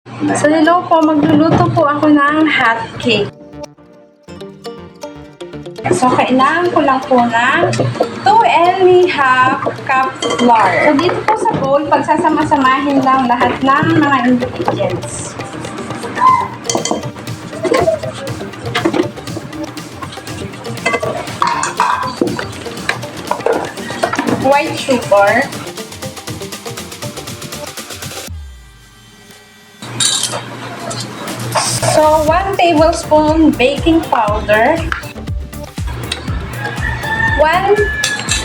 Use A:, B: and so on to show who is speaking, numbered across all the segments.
A: So, hello po. Magluluto po ako ng hot cake. So, kailangan ko lang po ng 2½ cup flour. So, dito po sa bowl, pagsasama-samahin lang lahat ng mga ingredients. White sugar. So, 1 tablespoon baking powder. 1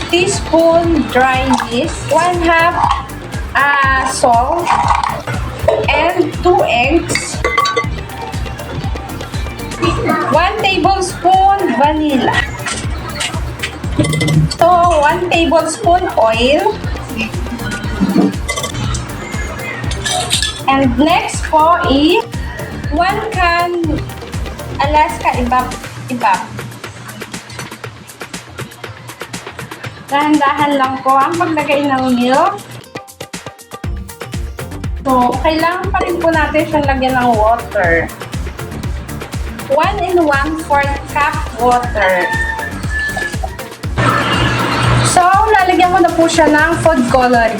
A: teaspoon dry yeast. 1/2 salt. And 2 eggs. 1 tablespoon vanilla. So, 1 tablespoon oil. And next po is 1 can Alaska Evap. Dahan-dahan lang po ang paglagay ng milk. So, kailangan pa rin po natin siyang lagyan ng water. 1 1/4 cup water. So, lalagyan ko na po siya ng food coloring.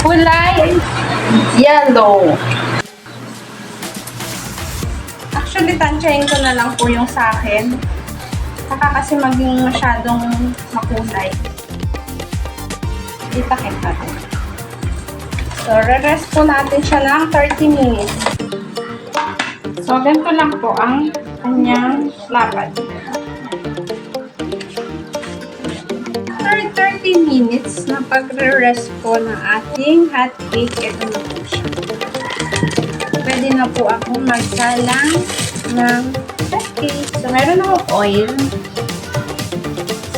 A: Kulay yellow. Actually, tansyahin ko na lang po yung sa akin. Saka kasi maging masyadong makulay. Itakip natin. So, re-rest po natin siya ng 30 minutes. So, ganito lang po ang kanyang lapad. After 30 minutes na pagre-rest po ng ating hot cake, ito na po siya. Pwede na po akong magsalang ng hot cake. So, meron akong oil.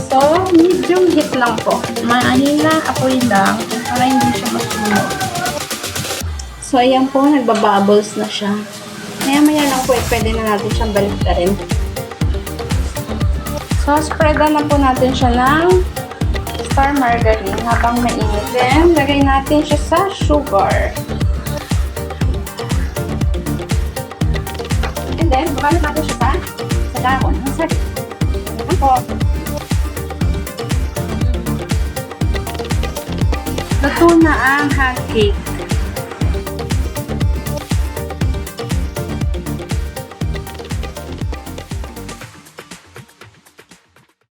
A: So, medium heat lang po. Mahina apoy lang para hindi siya masunog. So, ayan po, nagbabubbles na siya. Maya-maya lang po, pwede na natin siyang baliktarin. So, spreadan na po natin siya ng star margarine habang mainit. Then, lagay natin siya sa sugar. And then, babalot natin siya sa dahon ng saging. Ayan po. Luto na ang hot cake.